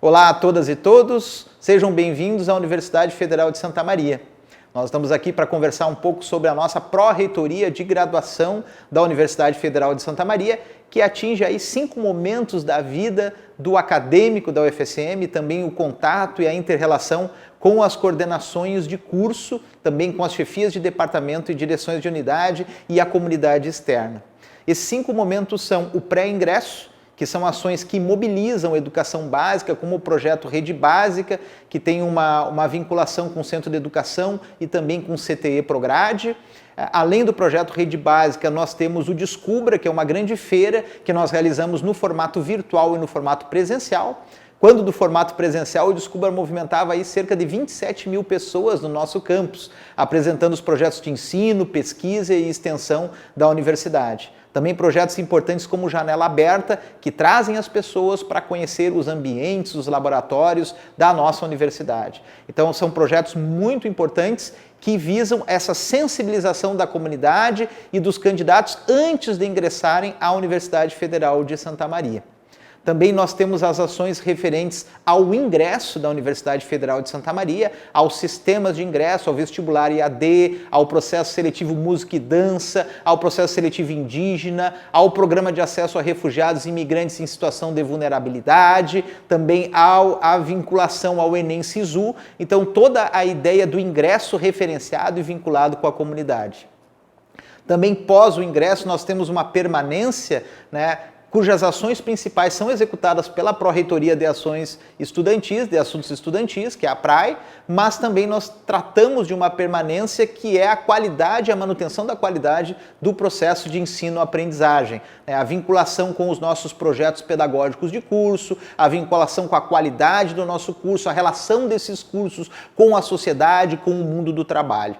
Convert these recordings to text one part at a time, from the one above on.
Olá a todas e todos, sejam bem-vindos à Universidade Federal de Santa Maria. Nós estamos aqui para conversar um pouco sobre a nossa pró-reitoria de graduação da Universidade Federal de Santa Maria, que atinge aí 5 momentos da vida do acadêmico da UFSM, também o contato e a inter-relação com as coordenações de curso, também com as chefias de departamento e direções de unidade e a comunidade externa. Esses 5 momentos são o pré-ingresso, que são ações que mobilizam a educação básica, como o projeto Rede Básica, que tem uma vinculação com o Centro de Educação e também com o CTE Prograde. Além do projeto Rede Básica, nós temos o Descubra, que é uma grande feira que nós realizamos no formato virtual e no formato presencial. Quando do formato presencial, o Descubra movimentava aí cerca de 27 mil pessoas no nosso campus, apresentando os projetos de ensino, pesquisa e extensão da universidade. Também projetos importantes como Janela Aberta, que trazem as pessoas para conhecer os ambientes, os laboratórios da nossa universidade. Então são projetos muito importantes que visam essa sensibilização da comunidade e dos candidatos antes de ingressarem à Universidade Federal de Santa Maria. Também nós temos as ações referentes ao ingresso da Universidade Federal de Santa Maria, aos sistemas de ingresso, ao vestibular EAD, ao processo seletivo Música e Dança, ao processo seletivo indígena, ao programa de acesso a refugiados e imigrantes em situação de vulnerabilidade, também à vinculação ao Enem Sisu. Então, toda a ideia do ingresso referenciado e vinculado com a comunidade. Também pós o ingresso, nós temos uma permanência, cujas ações principais são executadas pela Pró-Reitoria de Ações Estudantis, de Assuntos Estudantis, que é a PRAE, mas também nós tratamos de uma permanência que é a qualidade, a manutenção da qualidade do processo de ensino-aprendizagem, a vinculação com os nossos projetos pedagógicos de curso, a vinculação com a qualidade do nosso curso, a relação desses cursos com a sociedade, com o mundo do trabalho.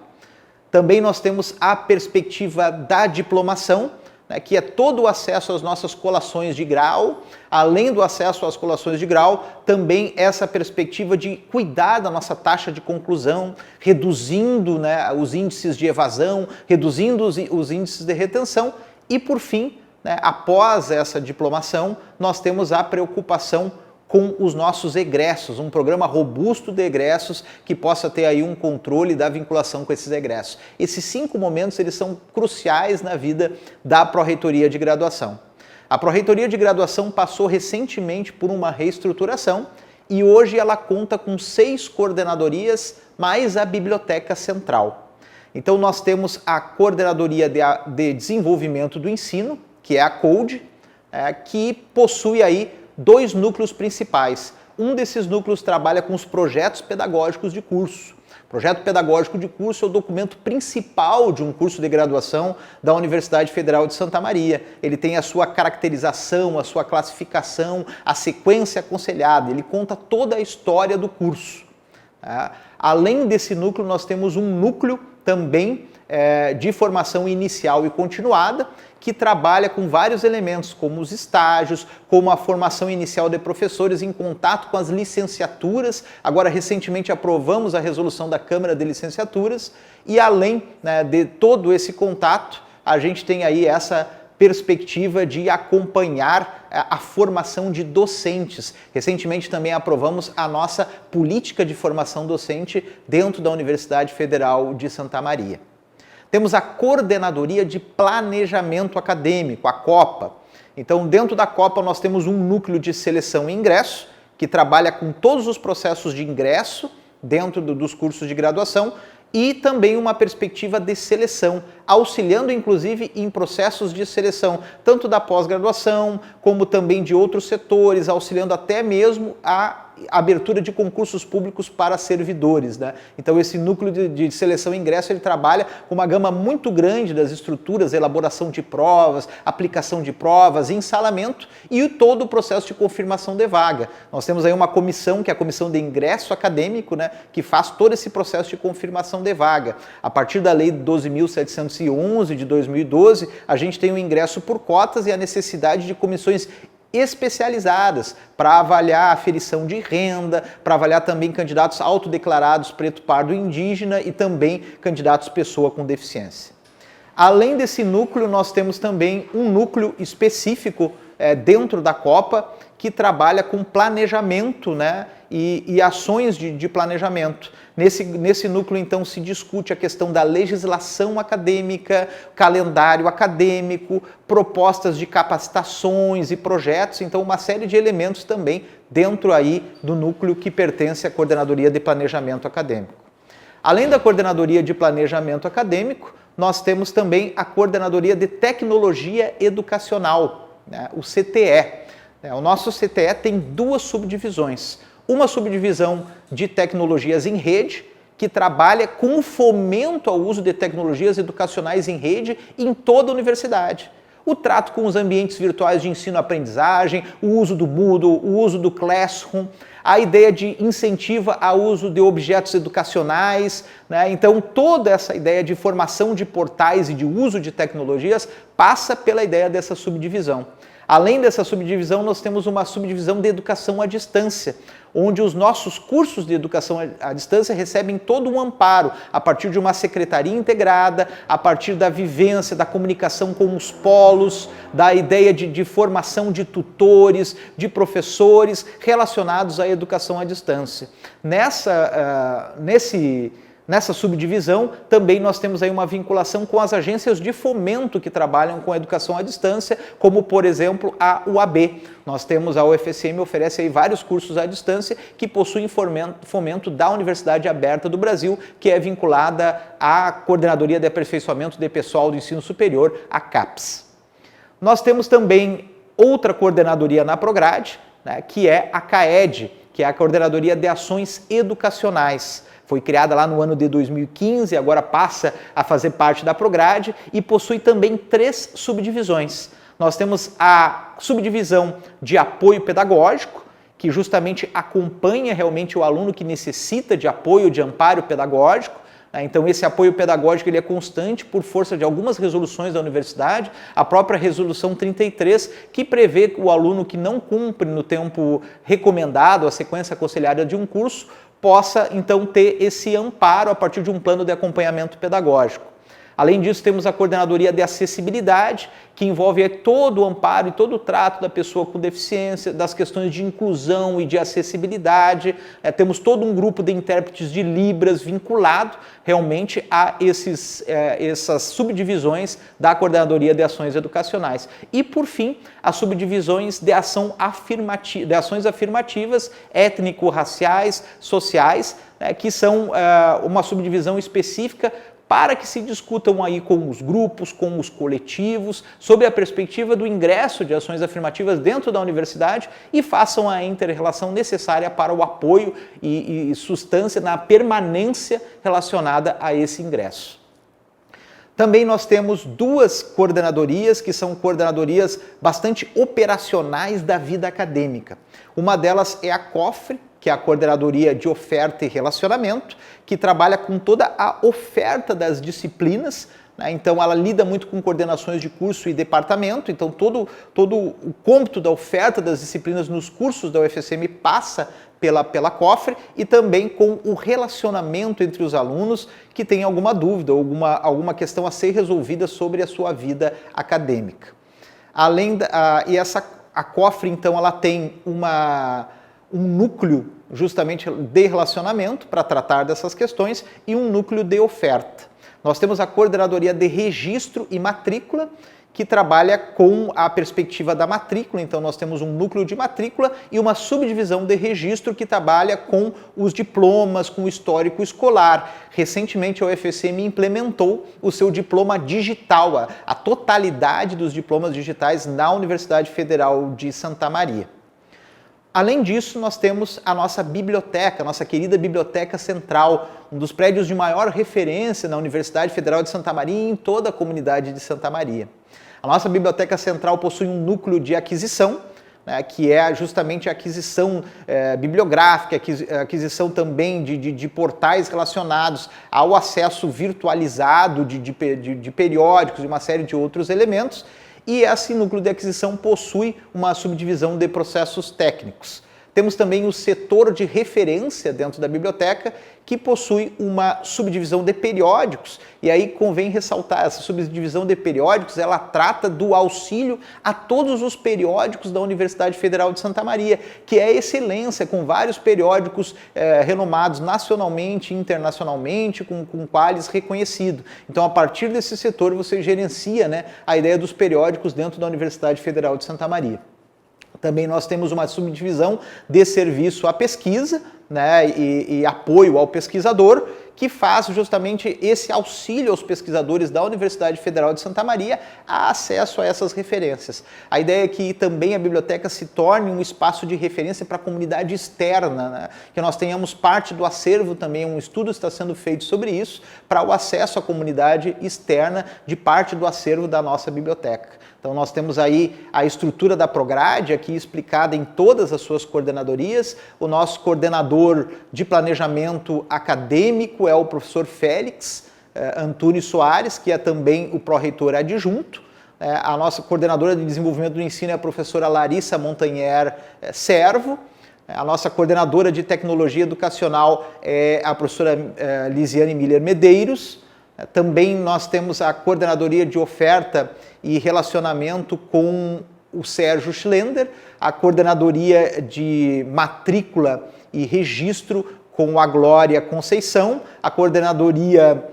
Também nós temos a perspectiva da diplomação, que é todo o acesso às nossas colações de grau. Além do acesso às colações de grau, também essa perspectiva de cuidar da nossa taxa de conclusão, reduzindo os índices de evasão, reduzindo os índices de retenção e, por fim, após essa diplomação, nós temos a preocupação com os nossos egressos, um programa robusto de egressos que possa ter aí um controle da vinculação com esses egressos. Esses 5 momentos eles são cruciais na vida da Pró-Reitoria de Graduação. A Pró-Reitoria de Graduação passou recentemente por uma reestruturação e hoje ela conta com 6 coordenadorias mais a Biblioteca Central. Então nós temos a Coordenadoria de Desenvolvimento do Ensino, que é a CODE, que possui aí 2 núcleos principais. Um desses núcleos trabalha com os projetos pedagógicos de curso. O projeto pedagógico de curso é o documento principal de um curso de graduação da Universidade Federal de Santa Maria. Ele tem a sua caracterização, a sua classificação, a sequência aconselhada. Ele conta toda a história do curso. Além desse núcleo, nós temos um núcleo também de formação inicial e continuada, que trabalha com vários elementos, como os estágios, como a formação inicial de professores em contato com as licenciaturas. Agora, recentemente, aprovamos a resolução da Câmara de Licenciaturas e, além de todo esse contato, a gente tem aí essa perspectiva de acompanhar a formação de docentes. Recentemente também aprovamos a nossa política de formação docente dentro da Universidade Federal de Santa Maria. Temos a Coordenadoria de Planejamento Acadêmico, a COPA. Então, dentro da COPA, nós temos um núcleo de seleção e ingresso, que trabalha com todos os processos de ingresso dentro dos cursos de graduação e também uma perspectiva de seleção, auxiliando inclusive em processos de seleção, tanto da pós-graduação, como também de outros setores, auxiliando até mesmo a abertura de concursos públicos para servidores. Então esse núcleo de seleção e ingresso ele trabalha com uma gama muito grande das estruturas, elaboração de provas, aplicação de provas, ensalamento e todo o processo de confirmação de vaga. Nós temos aí uma comissão, que é a Comissão de Ingresso Acadêmico, que faz todo esse processo de confirmação de vaga. A partir da Lei 12.711 de 2012, a gente tem o ingresso por cotas e a necessidade de comissões especializadas para avaliar a aferição de renda, para avaliar também candidatos autodeclarados preto, pardo, indígena e também candidatos pessoa com deficiência. Além desse núcleo, nós temos também um núcleo específico dentro da Copa, que trabalha com planejamento, né, e ações de planejamento. Nesse núcleo, então, se discute a questão da legislação acadêmica, calendário acadêmico, propostas de capacitações e projetos, então uma série de elementos também dentro aí do núcleo que pertence à Coordenadoria de Planejamento Acadêmico. Além da Coordenadoria de Planejamento Acadêmico, nós temos também a Coordenadoria de Tecnologia Educacional, né, o CTE. O nosso CTE tem duas subdivisões. Uma subdivisão de tecnologias em rede, que trabalha com o fomento ao uso de tecnologias educacionais em rede em toda a universidade. O trato com os ambientes virtuais de ensino-aprendizagem, o uso do Moodle, o uso do Classroom, a ideia de incentiva ao uso de objetos educacionais, né? Então toda essa ideia de formação de portais e de uso de tecnologias passa pela ideia dessa subdivisão. Além dessa subdivisão, nós temos uma subdivisão de educação à distância, onde os nossos cursos de educação à distância recebem todo um amparo a partir de uma secretaria integrada, a partir da vivência, da comunicação com os polos, da ideia de formação de tutores, de professores relacionados à educação à distância. Nessa subdivisão, também nós temos aí uma vinculação com as agências de fomento que trabalham com a educação à distância, como, por exemplo, a UAB. Nós temos a UFSM, oferece aí vários cursos à distância que possuem fomento da Universidade Aberta do Brasil, que é vinculada à Coordenadoria de Aperfeiçoamento de Pessoal do Ensino Superior, a CAPES. Nós temos também outra coordenadoria na Prograde, né, que é a CAED, que é a Coordenadoria de Ações Educacionais. Foi criada lá no ano de 2015, agora passa a fazer parte da Prograde e possui também 3 subdivisões. Nós temos a subdivisão de apoio pedagógico, que justamente acompanha realmente o aluno que necessita de apoio, de amparo pedagógico. Então esse apoio pedagógico ele é constante por força de algumas resoluções da universidade, a própria resolução 33, que prevê que o aluno que não cumpre no tempo recomendado a sequência aconselhada de um curso, possa então ter esse amparo a partir de um plano de acompanhamento pedagógico. Além disso, temos a Coordenadoria de Acessibilidade, que envolve todo o amparo e todo o trato da pessoa com deficiência, das questões de inclusão e de acessibilidade. Temos todo um grupo de intérpretes de Libras vinculado realmente a essas subdivisões da Coordenadoria de Ações Educacionais. E, por fim, as subdivisões de ações afirmativas, étnico-raciais, sociais, que são uma subdivisão específica para que se discutam aí com os grupos, com os coletivos, sobre a perspectiva do ingresso de ações afirmativas dentro da universidade e façam a inter-relação necessária para o apoio e sustância na permanência relacionada a esse ingresso. Também nós temos 2 coordenadorias que são coordenadorias bastante operacionais da vida acadêmica. Uma delas é a COFRE, que é a Coordenadoria de Oferta e Relacionamento, que trabalha com toda a oferta das disciplinas, né? Então ela lida muito com coordenações de curso e departamento, então todo o cômputo da oferta das disciplinas nos cursos da UFSM passa pela COFRE e também com o relacionamento entre os alunos que têm alguma dúvida ou alguma questão a ser resolvida sobre a sua vida acadêmica. A COFRE, então, ela tem um núcleo justamente de relacionamento para tratar dessas questões e um núcleo de oferta. Nós temos a Coordenadoria de Registro e Matrícula, que trabalha com a perspectiva da matrícula, então nós temos um núcleo de matrícula e uma subdivisão de registro que trabalha com os diplomas, com o histórico escolar. Recentemente a UFSM implementou o seu diploma digital, a totalidade dos diplomas digitais na Universidade Federal de Santa Maria. Além disso, nós temos a nossa biblioteca, a nossa querida Biblioteca Central, um dos prédios de maior referência na Universidade Federal de Santa Maria e em toda a comunidade de Santa Maria. A nossa Biblioteca Central possui um núcleo de aquisição, né, que é justamente a aquisição bibliográfica, aquisição também de portais relacionados ao acesso virtualizado de periódicos e uma série de outros elementos. E esse núcleo de aquisição possui uma subdivisão de processos técnicos. Temos também o setor de referência dentro da biblioteca, que possui uma subdivisão de periódicos, e aí convém ressaltar, essa subdivisão de periódicos, ela trata do auxílio a todos os periódicos da Universidade Federal de Santa Maria, que é excelência, com vários periódicos renomados nacionalmente e internacionalmente, com quales reconhecido. Então, a partir desse setor, você gerencia, né, a ideia dos periódicos dentro da Universidade Federal de Santa Maria. Também nós temos uma subdivisão de serviço à pesquisa, né, e apoio ao pesquisador, que faz justamente esse auxílio aos pesquisadores da Universidade Federal de Santa Maria a acesso a essas referências. A ideia é que também a biblioteca se torne um espaço de referência para a comunidade externa, né? Que nós tenhamos parte do acervo também, um estudo está sendo feito sobre isso, para o acesso à comunidade externa de parte do acervo da nossa biblioteca. Então nós temos aí a estrutura da Prograde aqui explicada em todas as suas coordenadorias. O nosso coordenador de planejamento acadêmico é o professor Félix Antunes Soares, que é também o pró-reitor adjunto. A nossa coordenadora de desenvolvimento do ensino é a professora Larissa Montanher Servo. A nossa coordenadora de tecnologia educacional é a professora Lisiane Miller Medeiros. Também nós temos a coordenadoria de oferta e relacionamento com o Sérgio Schlender, a coordenadoria de matrícula e registro com a Glória Conceição, a coordenadoria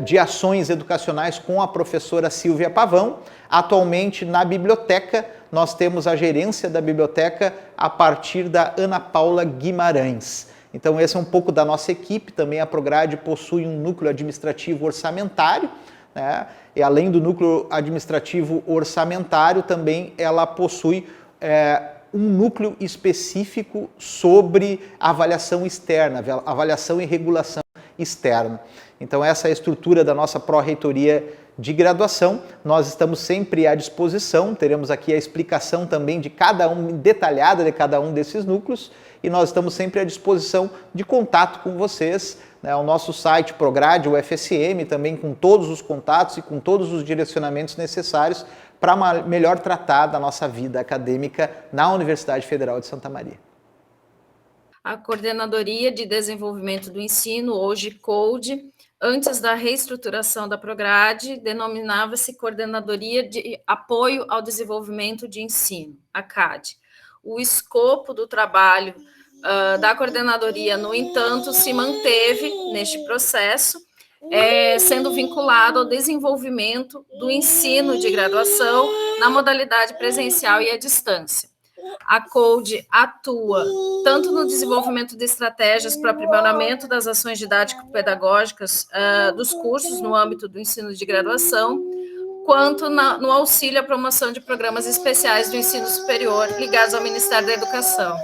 de ações educacionais com a professora Silvia Pavão. Atualmente, na biblioteca, nós temos a gerência da biblioteca a partir da Ana Paula Guimarães. Então, esse é um pouco da nossa equipe. Também a Prograde possui um núcleo administrativo orçamentário, né? E além do núcleo administrativo orçamentário, também ela possui um núcleo específico sobre avaliação externa, avaliação e regulação externa. Então, essa é a estrutura da nossa pró-reitoria de graduação. Nós estamos sempre à disposição, teremos aqui a explicação também de cada um, detalhada de cada um desses núcleos, e nós estamos sempre à disposição de contato com vocês, né? O nosso site Prograde, o FSM, também com todos os contatos e com todos os direcionamentos necessários para melhor tratar da nossa vida acadêmica na Universidade Federal de Santa Maria. A Coordenadoria de Desenvolvimento do Ensino, hoje CODE, antes da reestruturação da Prograde, denominava-se Coordenadoria de Apoio ao Desenvolvimento de Ensino, a CAD. O escopo do trabalho da coordenadoria, no entanto, se manteve neste processo, sendo vinculado ao desenvolvimento do ensino de graduação na modalidade presencial e à distância. A CODE atua tanto no desenvolvimento de estratégias para aprimoramento das ações didático-pedagógicas dos cursos no âmbito do ensino de graduação, quanto no auxílio à promoção de programas especiais do ensino superior ligados ao Ministério da Educação.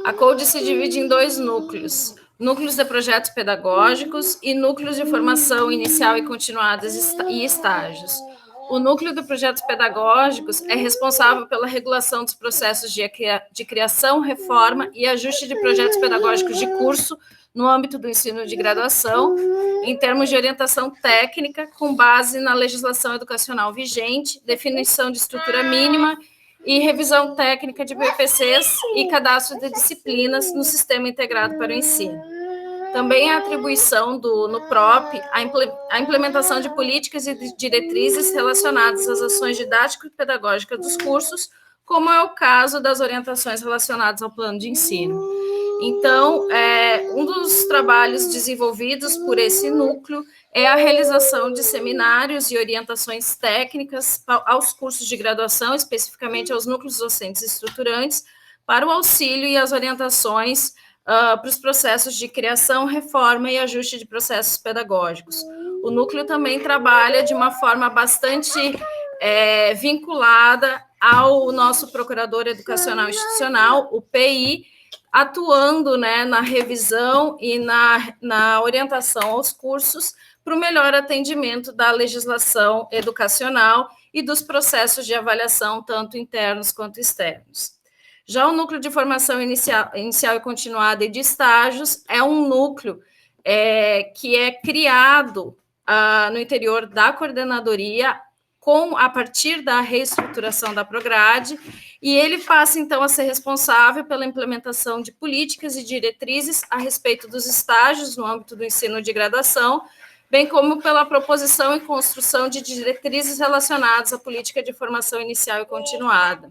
A CODE se divide em 2 núcleos: núcleos de projetos pedagógicos e núcleos de formação inicial e continuada e estágios. O núcleo de projetos pedagógicos é responsável pela regulação dos processos de criação, reforma e ajuste de projetos pedagógicos de curso no âmbito do ensino de graduação, em termos de orientação técnica, com base na legislação educacional vigente, definição de estrutura mínima e revisão técnica de BPCs e cadastro de disciplinas no Sistema Integrado para o Ensino. Também a atribuição no PROP a implementação de políticas e diretrizes relacionadas às ações didático-pedagógicas dos cursos, como é o caso das orientações relacionadas ao plano de ensino. Então, um dos trabalhos desenvolvidos por esse núcleo é a realização de seminários e orientações técnicas aos cursos de graduação, especificamente aos núcleos docentes estruturantes, para o auxílio e as orientações para os processos de criação, reforma e ajuste de processos pedagógicos. O núcleo também trabalha de uma forma bastante vinculada ao nosso Procurador Educacional Institucional, o PI, atuando, né, na revisão e na orientação aos cursos para o melhor atendimento da legislação educacional e dos processos de avaliação, tanto internos quanto externos. Já o núcleo de formação inicial e continuada e de estágios é um núcleo que é criado no interior da coordenadoria a partir da reestruturação da Prograde e ele passa, então, a ser responsável pela implementação de políticas e diretrizes a respeito dos estágios no âmbito do ensino de graduação, bem como pela proposição e construção de diretrizes relacionadas à política de formação inicial e continuada.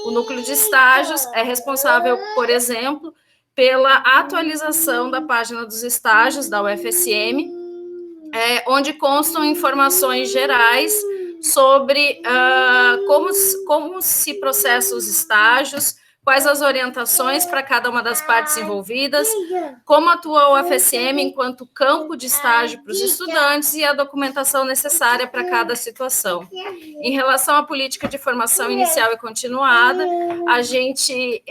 O núcleo de estágios é responsável, por exemplo, pela atualização da página dos estágios da UFSM, onde constam informações gerais sobre como se processam os estágios, quais as orientações para cada uma das partes envolvidas, como atua o UFSM enquanto campo de estágio para os estudantes e a documentação necessária para cada situação. Em relação à política de formação inicial e continuada, a gente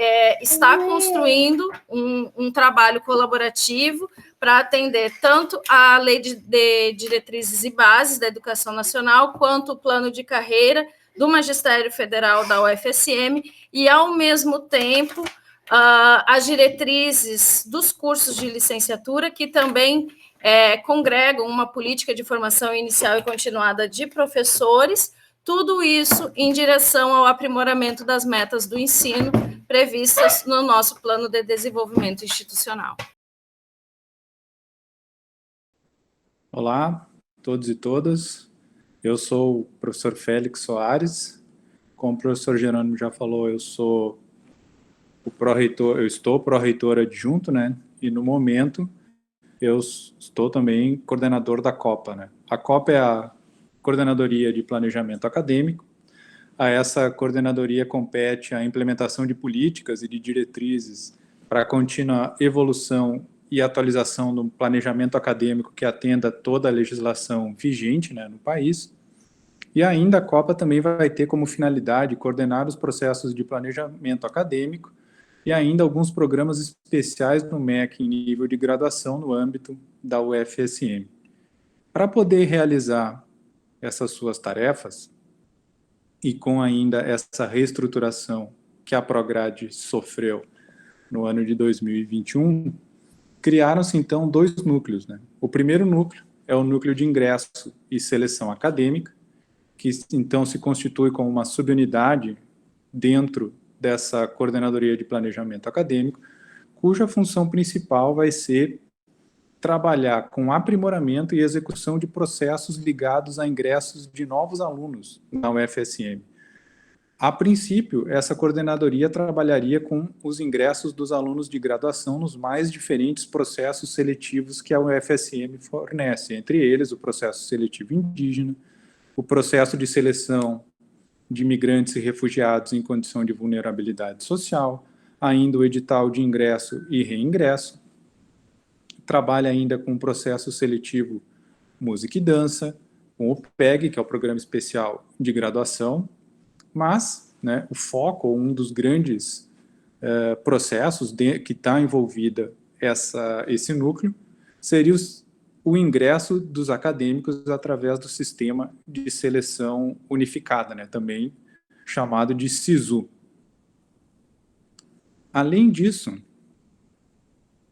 está construindo um trabalho colaborativo para atender tanto a Lei de Diretrizes e Bases da Educação Nacional, quanto o Plano de Carreira do Magistério Federal da UFSM, e, ao mesmo tempo, as diretrizes dos cursos de licenciatura, que também congregam uma política de formação inicial e continuada de professores, tudo isso em direção ao aprimoramento das metas do ensino previstas no nosso Plano de Desenvolvimento Institucional. Olá, todos e todas. Eu sou o professor Félix Soares. Como o professor Jerônimo já falou, eu sou o pró-reitor, eu estou pró-reitor adjunto, né? E no momento eu estou também coordenador da COPA, né? A COPA é a Coordenadoria de Planejamento Acadêmico. A essa coordenadoria compete a implementação de políticas e de diretrizes para a contínua evolução e atualização do planejamento acadêmico que atenda toda a legislação vigente, né, no país. E ainda a COPA também vai ter como finalidade coordenar os processos de planejamento acadêmico e ainda alguns programas especiais no MEC em nível de graduação no âmbito da UFSM. Para poder realizar essas suas tarefas, e com ainda essa reestruturação que a Prograde sofreu no ano de 2021, criaram-se, então, dois núcleos, né? O primeiro núcleo é o núcleo de ingresso e seleção acadêmica, que, então, se constitui como uma subunidade dentro dessa coordenadoria de planejamento acadêmico, cuja função principal vai ser trabalhar com aprimoramento e execução de processos ligados a ingressos de novos alunos na UFSM. A princípio, essa coordenadoria trabalharia com os ingressos dos alunos de graduação nos mais diferentes processos seletivos que a UFSM fornece, entre eles o processo seletivo indígena, o processo de seleção de imigrantes e refugiados em condição de vulnerabilidade social, ainda o edital de ingresso e reingresso, trabalha ainda com o processo seletivo música e dança, com o PEG, que é o Programa Especial de Graduação, mas, né, o foco, ou um dos grandes processos que está envolvida esse núcleo, seria o ingresso dos acadêmicos através do sistema de seleção unificada, né, também chamado de SISU. Além disso,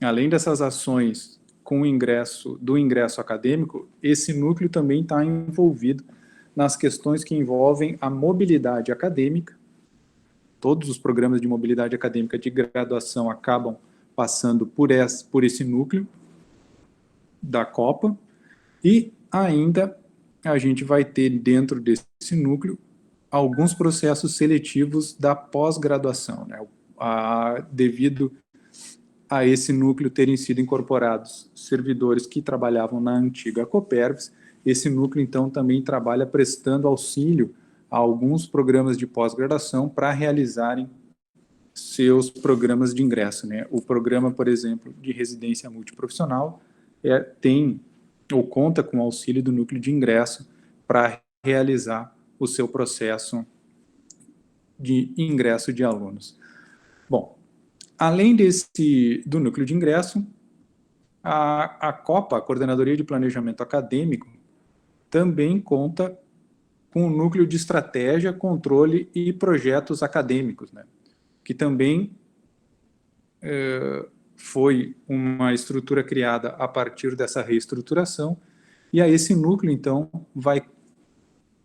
além dessas ações com do ingresso acadêmico, esse núcleo também está envolvido nas questões que envolvem a mobilidade acadêmica. Todos os programas de mobilidade acadêmica de graduação acabam passando por esse núcleo da COPA, e ainda a gente vai ter dentro desse núcleo alguns processos seletivos da pós-graduação, né? Devido a esse núcleo terem sido incorporados servidores que trabalhavam na antiga Copervis, esse núcleo, então, também trabalha prestando auxílio a alguns programas de pós-graduação para realizarem seus programas de ingresso, né? O programa, por exemplo, de residência multiprofissional tem ou conta com o auxílio do núcleo de ingresso para realizar o seu processo de ingresso de alunos. Bom, além do núcleo de ingresso, a COPA, a Coordenadoria de Planejamento Acadêmico, também conta com o núcleo de estratégia, controle e projetos acadêmicos, né? Que também foi uma estrutura criada a partir dessa reestruturação, e a esse núcleo, então, vai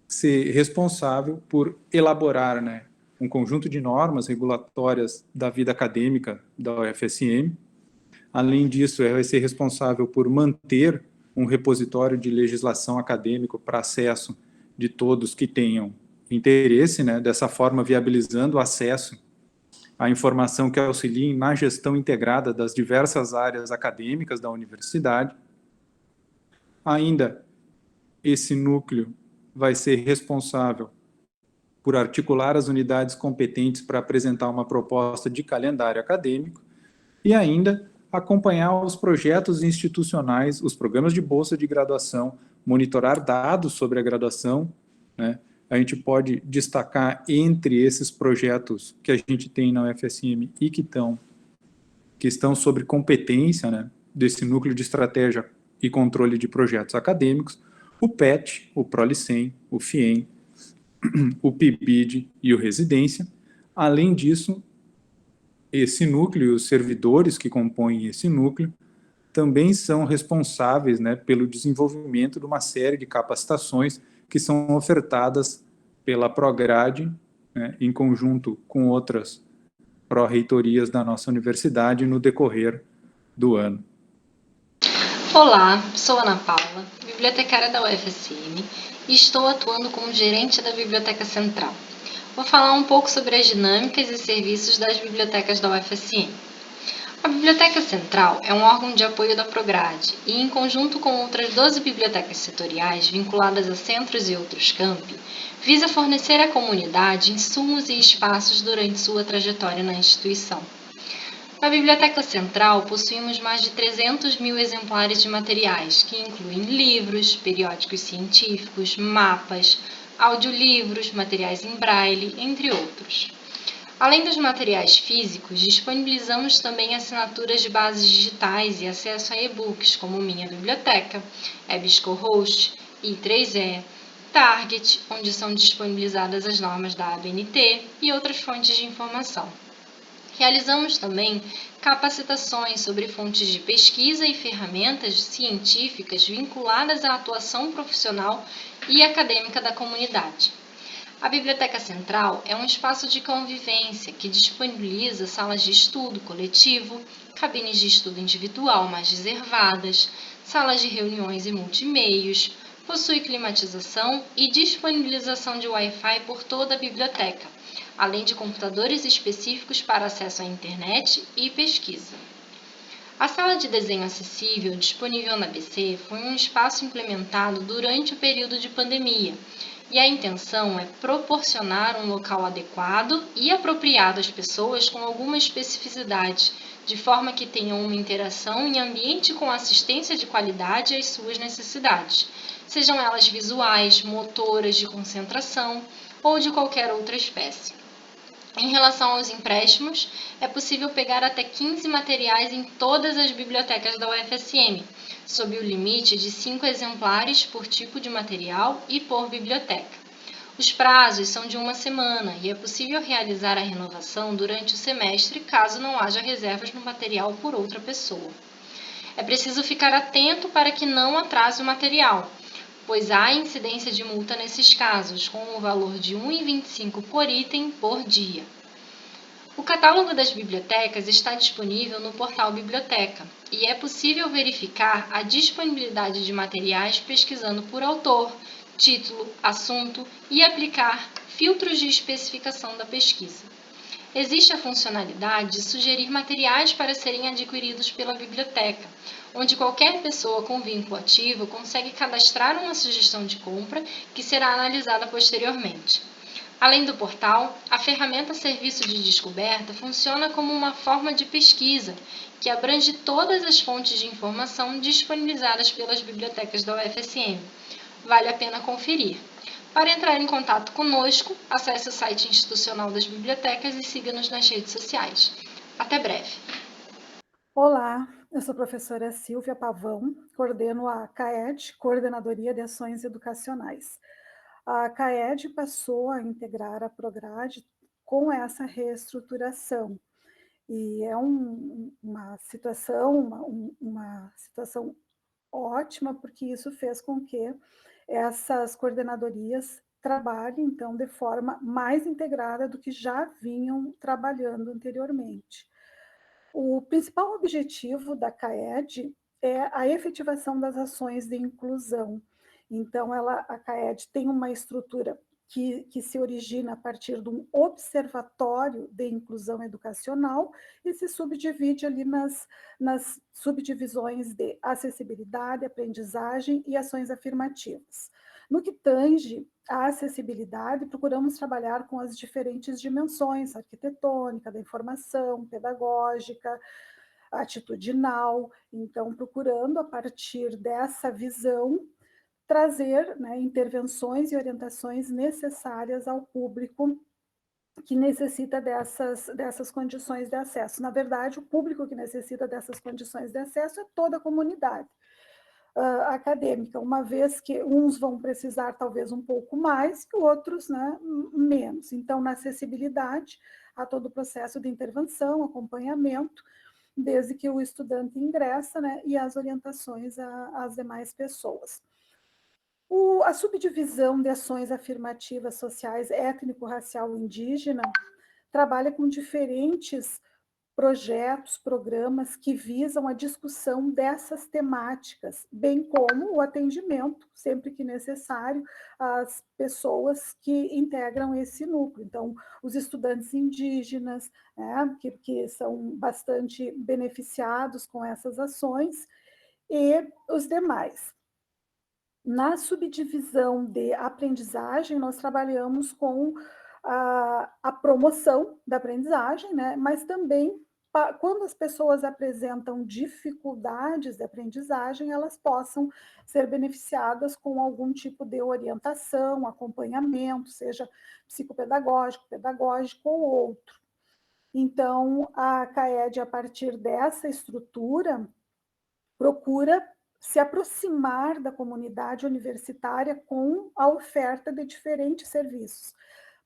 ser responsável por elaborar, né, um conjunto de normas regulatórias da vida acadêmica da UFSM. Além disso, vai ser responsável por manter um repositório de legislação acadêmica para acesso de todos que tenham interesse, né? Dessa forma viabilizando o acesso à informação que auxilie na gestão integrada das diversas áreas acadêmicas da universidade. Ainda, esse núcleo vai ser responsável por articular as unidades competentes para apresentar uma proposta de calendário acadêmico e ainda acompanhar os projetos institucionais, os programas de bolsa de graduação, monitorar dados sobre a graduação, né? A gente pode destacar entre esses projetos que a gente tem na UFSM e que estão sobre competência, né, desse núcleo de estratégia e controle de projetos acadêmicos, o PET, o ProLicem, o FIEM, o PIBID e o Residência. Além disso, esse núcleo, os servidores que compõem esse núcleo, também são responsáveis, né, pelo desenvolvimento de uma série de capacitações que são ofertadas pela Prograde, né, em conjunto com outras pró-reitorias da nossa universidade no decorrer do ano. Olá, sou Ana Paula, bibliotecária da UFSM e estou atuando como gerente da Biblioteca Central. Vou falar um pouco sobre as dinâmicas e serviços das bibliotecas da UFSM. A Biblioteca Central é um órgão de apoio da Prograde e, em conjunto com outras 12 bibliotecas setoriais vinculadas a centros e outros campi, visa fornecer à comunidade insumos e espaços durante sua trajetória na instituição. Na Biblioteca Central, possuímos mais de 300 mil exemplares de materiais, que incluem livros, periódicos científicos, mapas, audiolivros, materiais em braille, entre outros. Além dos materiais físicos, disponibilizamos também assinaturas de bases digitais e acesso a e-books, como Minha Biblioteca, EBSCOhost, I3E, Target, onde são disponibilizadas as normas da ABNT e outras fontes de informação. Realizamos também capacitações sobre fontes de pesquisa e ferramentas científicas vinculadas à atuação profissional e acadêmica da comunidade. A Biblioteca Central é um espaço de convivência que disponibiliza salas de estudo coletivo, cabines de estudo individual mais reservadas, salas de reuniões e multimeios, possui climatização e disponibilização de Wi-Fi por toda a biblioteca, além de computadores específicos para acesso à internet e pesquisa. A sala de desenho acessível disponível na BC foi um espaço implementado durante o período de pandemia, e a intenção é proporcionar um local adequado e apropriado às pessoas com alguma especificidade, de forma que tenham uma interação em ambiente com assistência de qualidade às suas necessidades, sejam elas visuais, motoras, de concentração ou de qualquer outra espécie. Em relação aos empréstimos, é possível pegar até 15 materiais em todas as bibliotecas da UFSM, sob o limite de 5 exemplares por tipo de material e por biblioteca. Os prazos são de 1 semana e é possível realizar a renovação durante o semestre caso não haja reservas no material por outra pessoa. É preciso ficar atento para que não atrase o material, pois há incidência de multa nesses casos, com o valor de R$ 1,25 por item por dia. O catálogo das bibliotecas está disponível no portal Biblioteca e é possível verificar a disponibilidade de materiais pesquisando por autor, título, assunto e aplicar filtros de especificação da pesquisa. Existe a funcionalidade de sugerir materiais para serem adquiridos pela biblioteca, onde qualquer pessoa com vínculo ativo consegue cadastrar uma sugestão de compra que será analisada posteriormente. Além do portal, a ferramenta Serviço de Descoberta funciona como uma forma de pesquisa que abrange todas as fontes de informação disponibilizadas pelas bibliotecas da UFSM. Vale a pena conferir. Para entrar em contato conosco, acesse o site institucional das bibliotecas e siga-nos nas redes sociais. Até breve! Olá, eu sou a professora Silvia Pavão, coordeno a CAED, Coordenadoria de Ações Educacionais. A CAED passou a integrar a Prograde com essa reestruturação, e é uma situação ótima, porque isso fez com que essas coordenadorias trabalhe, então, de forma mais integrada do que já vinham trabalhando anteriormente. O principal objetivo da CAED é a efetivação das ações de inclusão. Então, a CAED tem uma estrutura que se origina a partir de um observatório de inclusão educacional e se subdivide ali nas subdivisões de acessibilidade, aprendizagem e ações afirmativas. No que tange à acessibilidade, procuramos trabalhar com as diferentes dimensões, arquitetônica, da informação, pedagógica, atitudinal, então procurando, a partir dessa visão, trazer, né, intervenções e orientações necessárias ao público que necessita dessas condições de acesso. Na verdade, o público que necessita dessas condições de acesso é toda a comunidade acadêmica, uma vez que uns vão precisar talvez um pouco mais e outros, né, menos. Então, na acessibilidade, há todo o processo de intervenção, acompanhamento, desde que o estudante ingressa, né, e as orientações às demais pessoas. A subdivisão de ações afirmativas sociais étnico-racial indígena trabalha com diferentes projetos, programas que visam a discussão dessas temáticas, bem como o atendimento, sempre que necessário, às pessoas que integram esse núcleo. Então, os estudantes indígenas, né, que são bastante beneficiados com essas ações, e os demais. Na subdivisão de aprendizagem, nós trabalhamos com a promoção da aprendizagem, né? Mas também, quando as pessoas apresentam dificuldades de aprendizagem, elas possam ser beneficiadas com algum tipo de orientação, acompanhamento, seja psicopedagógico, pedagógico ou outro. Então, a CAED, a partir dessa estrutura, procura se aproximar da comunidade universitária com a oferta de diferentes serviços.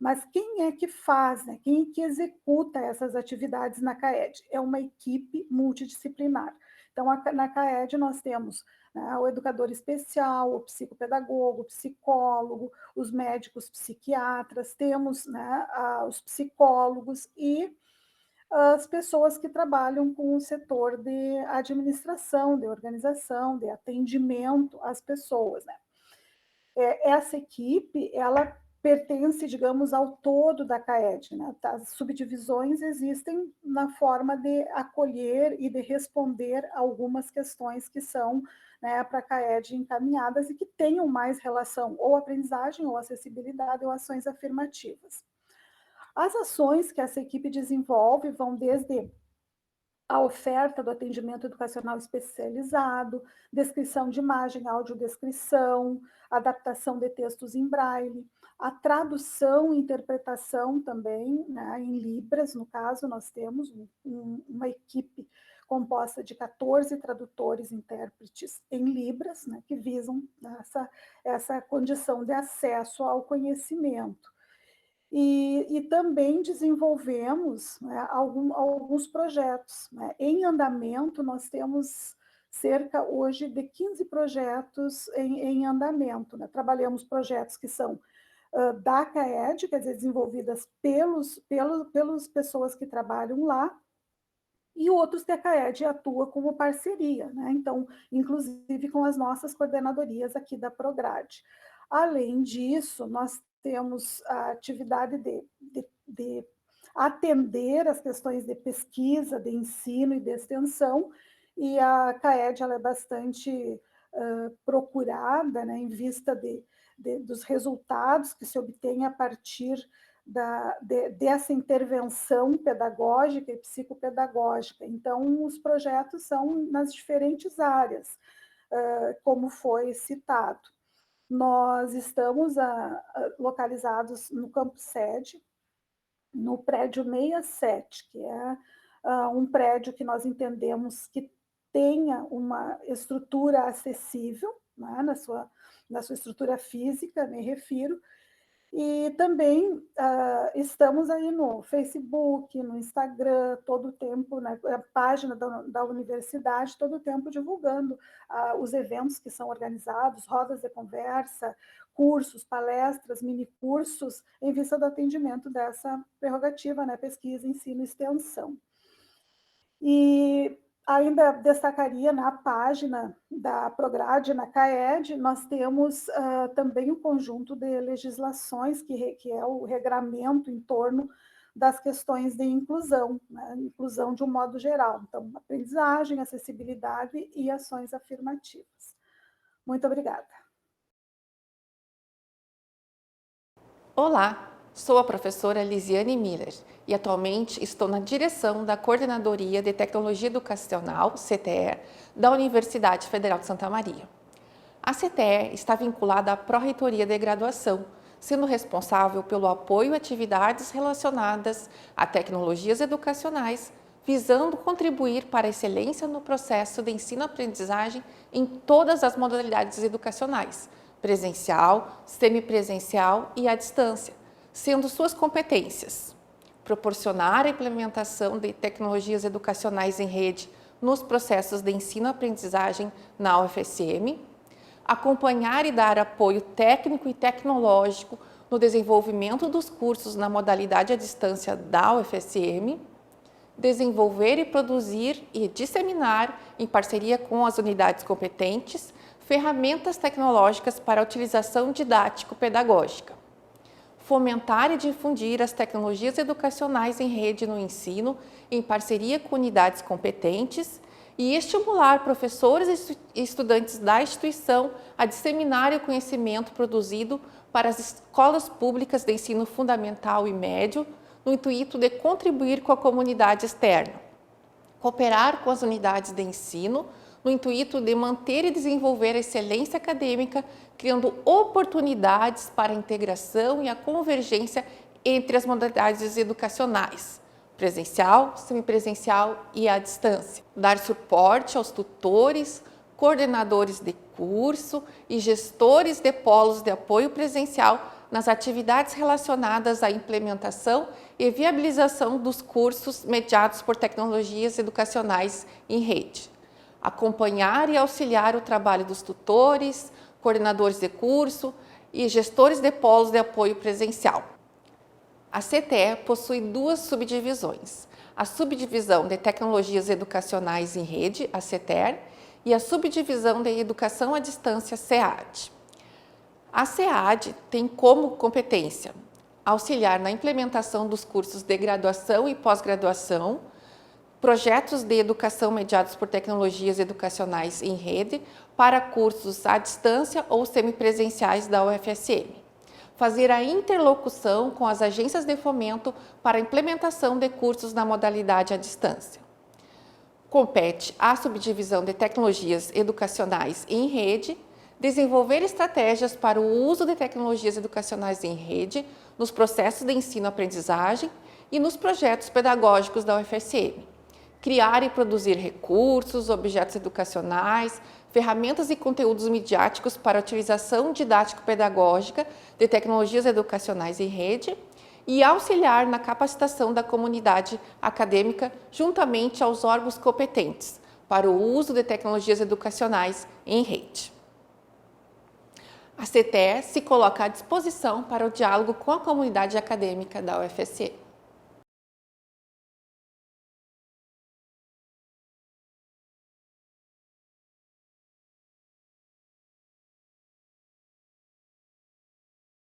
Mas quem é que faz, né? Quem é que executa essas atividades na CAED? É uma equipe multidisciplinar. Então, na CAED nós temos, né, o educador especial, o psicopedagogo, o psicólogo, os médicos psiquiatras, temos, né, os psicólogos e as pessoas que trabalham com o setor de administração, de organização, de atendimento às pessoas, né? Essa equipe, ela pertence, digamos, ao todo da CAED, né? As subdivisões existem na forma de acolher e de responder algumas questões que são, né, para a CAED encaminhadas e que tenham mais relação ou aprendizagem, ou acessibilidade, ou ações afirmativas. As ações que essa equipe desenvolve vão desde a oferta do atendimento educacional especializado, descrição de imagem, audiodescrição, adaptação de textos em braille, a tradução e interpretação também, né, em Libras, no caso, nós temos uma equipe composta de 14 tradutores e intérpretes em Libras, né, que visam essa condição de acesso ao conhecimento. E também desenvolvemos, né, alguns projetos, né? Em andamento, nós temos cerca hoje de 15 projetos em andamento, né? Trabalhamos projetos que são da CAED, quer dizer, desenvolvidas pelas pessoas que trabalham lá, e outros que a CAED atua como parceria, né? Então, inclusive com as nossas coordenadorias aqui da Prograde. Além disso, nós temos a atividade de atender as questões de pesquisa, de ensino e de extensão, e a CAED ela é bastante procurada, né, em vista dos resultados que se obtém a partir dessa intervenção pedagógica e psicopedagógica. Então, os projetos são nas diferentes áreas, como foi citado. Nós estamos localizados no campus sede, no prédio 67, que é um prédio que nós entendemos que tenha uma estrutura acessível, né, na sua estrutura física, me refiro, E também estamos aí no Facebook, no Instagram, todo o tempo, né, a página da universidade, todo o tempo divulgando os eventos que são organizados, rodas de conversa, cursos, palestras, minicursos, em vista do atendimento dessa prerrogativa, né, pesquisa, ensino e extensão. E ainda destacaria na página da Prograde, na CAED, nós temos também um conjunto de legislações, que é o regramento em torno das questões de inclusão, né? Inclusão de um modo geral. Então, aprendizagem, acessibilidade e ações afirmativas. Muito obrigada. Olá, sou a professora Lisiane Miller e atualmente estou na direção da Coordenadoria de Tecnologia Educacional, CTE, da Universidade Federal de Santa Maria. A CTE está vinculada à Pró-Reitoria de Graduação, sendo responsável pelo apoio a atividades relacionadas a tecnologias educacionais, visando contribuir para a excelência no processo de ensino-aprendizagem em todas as modalidades educacionais, presencial, semipresencial e à distância, sendo suas competências: proporcionar a implementação de tecnologias educacionais em rede nos processos de ensino-aprendizagem na UFSM, acompanhar e dar apoio técnico e tecnológico no desenvolvimento dos cursos na modalidade à distância da UFSM, desenvolver e produzir e disseminar, em parceria com as unidades competentes, ferramentas tecnológicas para a utilização didático-pedagógica, fomentar e difundir as tecnologias educacionais em rede no ensino, em parceria com unidades competentes, e estimular professores e estudantes da instituição a disseminar o conhecimento produzido para as escolas públicas de ensino fundamental e médio, no intuito de contribuir com a comunidade externa, cooperar com as unidades de ensino, no intuito de manter e desenvolver a excelência acadêmica, criando oportunidades para a integração e a convergência entre as modalidades educacionais, presencial, semipresencial e à distância. Dar suporte aos tutores, coordenadores de curso e gestores de polos de apoio presencial nas atividades relacionadas à implementação e viabilização dos cursos mediados por tecnologias educacionais em rede. Acompanhar e auxiliar o trabalho dos tutores, coordenadores de curso e gestores de polos de apoio presencial. A CTE possui duas subdivisões: a subdivisão de Tecnologias Educacionais em Rede, a CETER, e a subdivisão de Educação à Distância, SEAD. A SEAD tem como competência auxiliar na implementação dos cursos de graduação e pós-graduação, projetos de educação mediados por tecnologias educacionais em rede para cursos à distância ou semipresenciais da UFSM. Fazer a interlocução com as agências de fomento para a implementação de cursos na modalidade à distância. Compete à subdivisão de tecnologias educacionais em rede desenvolver estratégias para o uso de tecnologias educacionais em rede nos processos de ensino-aprendizagem e nos projetos pedagógicos da UFSM. Criar e produzir recursos, objetos educacionais, ferramentas e conteúdos midiáticos para a utilização didático-pedagógica de tecnologias educacionais em rede e auxiliar na capacitação da comunidade acadêmica juntamente aos órgãos competentes para o uso de tecnologias educacionais em rede. A CTE se coloca à disposição para o diálogo com a comunidade acadêmica da UFSM.